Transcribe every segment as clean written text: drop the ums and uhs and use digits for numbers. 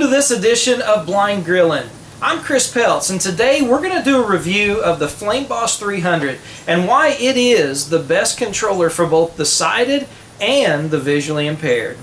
to this edition of Blind Grillin'. I'm Chris Peltz, and today we're going to do a review of the Flame Boss 300 and why it is the best controller for both the sighted and the visually impaired.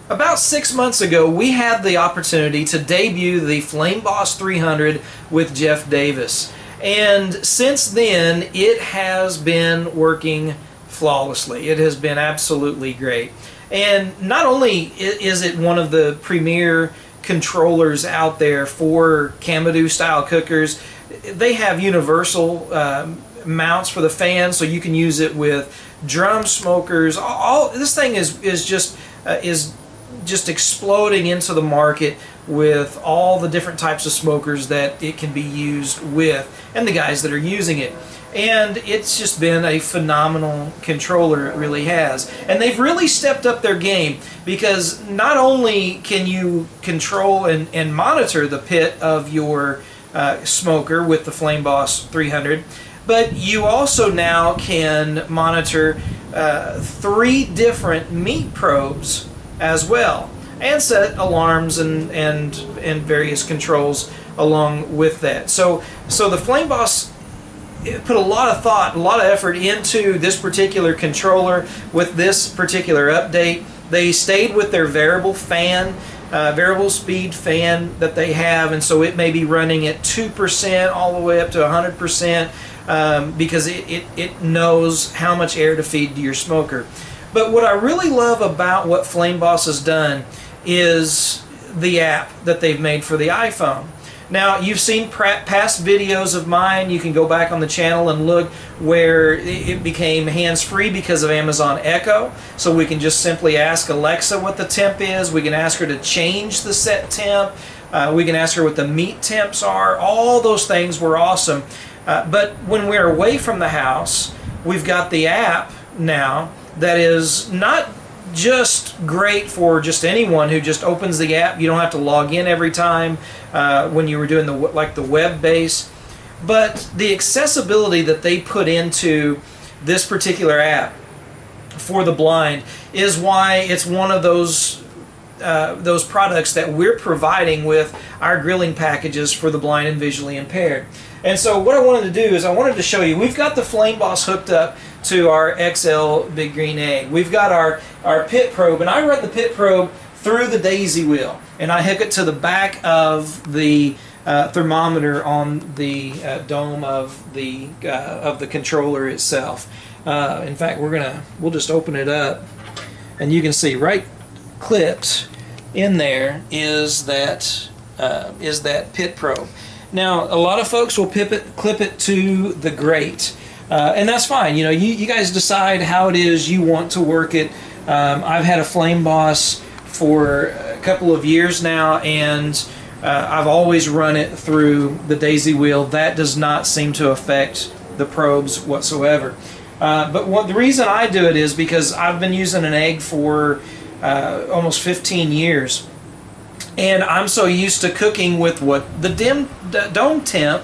About 6 months ago, we had the opportunity to debut the Flame Boss 300 with Jeff Davis. And since then, it has been working flawlessly. It has been absolutely great. And not only is it one of the premier controllers out there for Kamado style cookers, they have universal mounts for the fan, so you can use it with drum smokers. This thing is just exploding into the market with all the different types of smokers that it can be used with and the guys that are using it. And it's just been a phenomenal controller, it really has. And they've really stepped up their game, because not only can you control and monitor the pit of your smoker with the Flame Boss 300, but you also now can monitor 3 different meat probes as well, and set alarms and various controls along with that. So the Flame Boss put a lot of thought, a lot of effort into this particular controller with this particular update. They stayed with their variable fan, variable speed fan that they have, and so it may be running at 2% all the way up to 100%, because it knows how much air to feed to your smoker. But what I really love about what Flame Boss has done is the app that they've made for the iPhone. Now, you've seen past videos of mine. You can go back on the channel and look where it became hands-free because of Amazon Echo. So we can just simply ask Alexa what the temp is. We can ask her to change the set temp. We can ask her what the meat temps are. All those things were awesome. But when we're away from the house, we've got the app now that is not just great for just anyone who just opens the app. You don't have to log in every time when you were doing the web base. But the accessibility that they put into this particular app for the blind is why it's one of those products that we're providing with our grilling packages for the blind and visually impaired. And so what I wanted to do is I wanted to show you, we've got the Flame Boss hooked up to our XL Big Green Egg. We've got our pit probe, and I run the pit probe through the daisy wheel, and I hook it to the back of the thermometer on the dome of the controller itself. In fact, we'll just open it up, and you can see right clipped in there is that pit probe. Now, a lot of folks will clip it to the grate, and that's fine. You know, you guys decide how it is you want to work it. I've had a Flame Boss for a couple of years now, and I've always run it through the daisy wheel. That does not seem to affect the probes whatsoever. But the reason I do it is because I've been using an egg for almost 15 years. And I'm so used to cooking with what the dome temp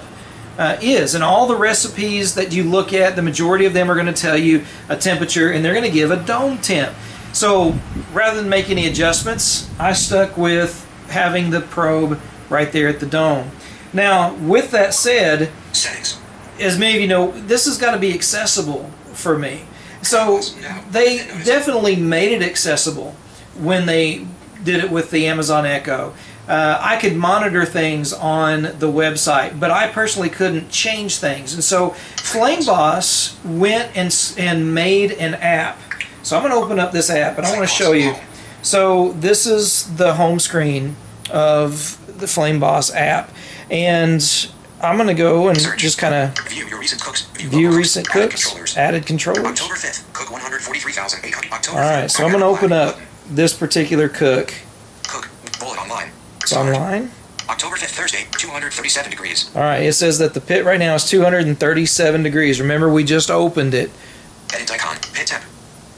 is. And all the recipes that you look at, the majority of them are going to tell you a temperature, and they're going to give a dome temp. So rather than make any adjustments, I stuck with having the probe right there at the dome. Now, with that said, settings, as many of you know, this has got to be accessible for me. So they definitely made it accessible when they did it with the Amazon Echo. I could monitor things on the website, but I personally couldn't change things. And so Flame Boss went and made an app. So I'm going to open up this app, and I want to show you. So this is the home screen of the Flame Boss app, and I'm going to go and just kind of view recent cooks, added controllers. October 5th, cook 143,800. All right, so I'm going to open up this particular cook. Cook bullet online. It's online. October 5th, Thursday, 237 degrees. All right, it says that the pit right now is 237 degrees. Remember, we just opened it. Edit icon. Pit temp.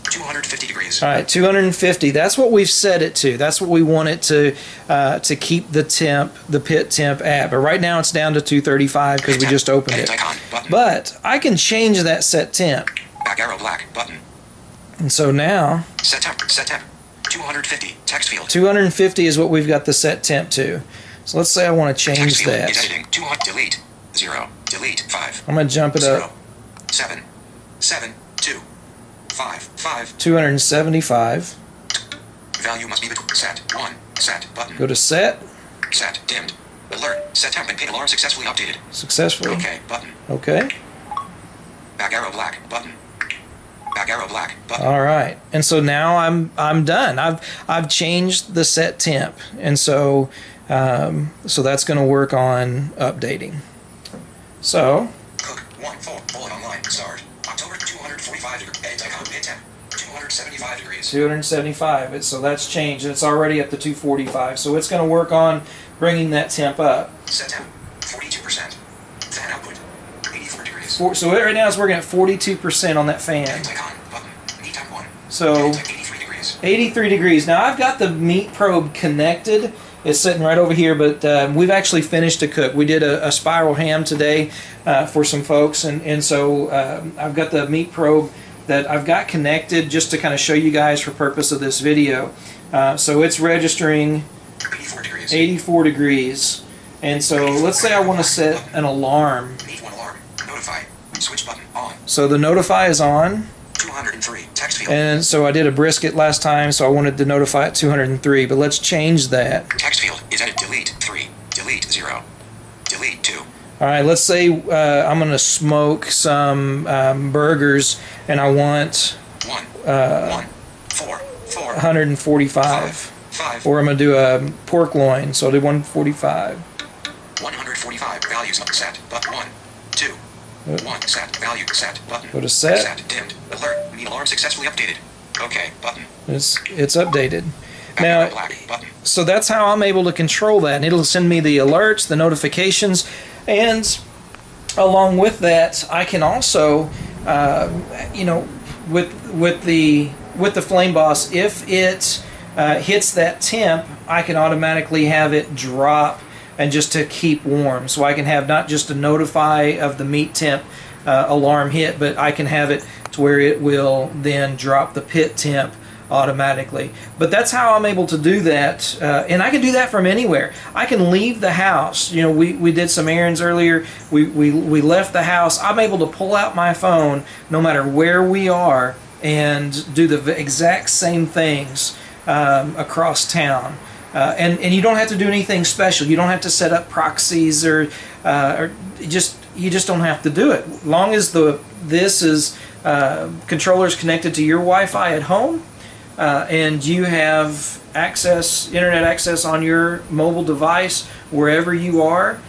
250 degrees. All right, 250. That's what we've set it to. That's what we want it to keep the pit temp at. But right now it's down to 235 because we just opened it. Icon, button. But I can change that set temp. Back arrow black button. And so now set temp 250. Text field. 250 is what we've got the set temp to. So let's say I want to change Text field that. is editing. 200. Delete. 0. Delete. 5. I'm going to jump it 0. up. 7. 7. 2. 5. 5. 275. Value must be between. Set. 1. Set. Button. Go to set. Set. Dimmed. Alert. Set temp and pin alarm successfully updated. Successfully. OK. Button. Okay. Back arrow black. Button. Back arrow black. Button. All right. And so now I'm done. I've changed the set temp, and so that's going to work on updating. So. Cook 1-4 bullet online start October 245 degrees. Edit icon pin temp 275 degrees. 275. So that's changed. It's already up to 245. So it's going to work on bringing that temp up. Set temp 42%. Fan output 84 degrees. So right now it's working at 42% on that fan. Edit icon button. Meat temp 1. So Edit temp 83 degrees. 83 degrees. Now I've got the meat probe connected. It's sitting right over here, but we've actually finished to cook. We did a spiral ham today for some folks, and so I've got the meat probe that I've got connected just to kind of show you guys for purpose of this video. So it's registering 84 degrees. 84 degrees. And so let's say I want to set an alarm. Meat 1 alarm. Notify. Switch button on. So the notify is on. 203. Text field. And so I did a brisket last time, so I wanted to notify at 203, but let's change that. Text field is edit. Delete 3. Delete 0. Delete 2. All right, let's say I'm going to smoke some burgers, and I want 145. 5. Or I'm going to do a pork loin, so I'll do 145. 145. Values set. But 1. 2. 1. Set. Value set. Button. Go to set. Set. Dimmed. Alert. Meat alarm successfully updated. OK. Button. It's updated. Back Now, arrow black. Button. so that's how I'm able to control that. And it'll send me the alerts, the notifications, and along with that, I can also, with the Flame Boss, if it hits that temp, I can automatically have it drop and just to keep warm. So I can have not just a notify of the meat temp alarm hit, but I can have it to where it will then drop the pit temp automatically. But that's how I'm able to do that, and I can do that from anywhere. I can leave the house. You know, we did some errands earlier. We left the house. I'm able to pull out my phone no matter where we are and do the exact same things across town. And you don't have to do anything special. You don't have to set up proxies or you just don't have to do it. As long as this is controllers connected to your Wi-Fi at home, and you have internet access on your mobile device wherever you are,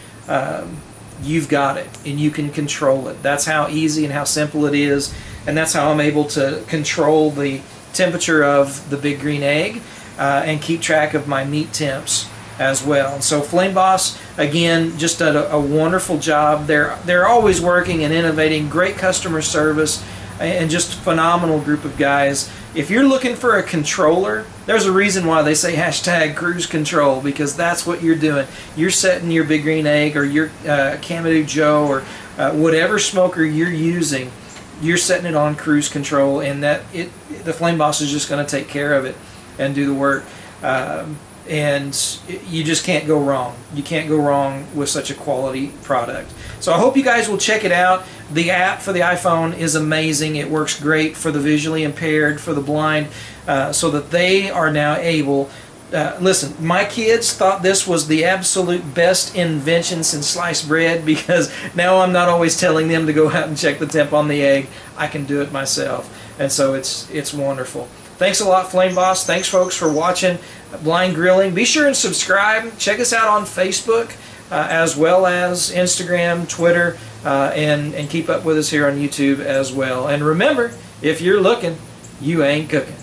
you've got it and you can control it. That's how easy and how simple it is, and that's how I'm able to control the temperature of the Big Green Egg and keep track of my meat temps as well. And so Flame Boss, again, just did a wonderful job. They're always working and innovating, great customer service, and just phenomenal group of guys. If you're looking for a controller, there's a reason why they say #cruise control, because that's what you're doing. You're setting your Big Green Egg or your Kamadoo Joe or whatever smoker you're using, you're setting it on cruise control, and the Flame Boss is just going to take care of it and do the work. And you just can't go wrong. You can't go wrong with such a quality product. So I hope you guys will check it out. The app for the iPhone is amazing. It works great for the visually impaired, for the blind, so that they are now able. Listen, my kids thought this was the absolute best invention since sliced bread, because now I'm not always telling them to go out and check the temp on the egg. I can do it myself, and so it's wonderful. Thanks a lot, Flame Boss. Thanks, folks, for watching Blind Grilling. Be sure and subscribe. Check us out on Facebook, as well as Instagram, Twitter, and keep up with us here on YouTube as well. And remember, if you're looking, you ain't cooking.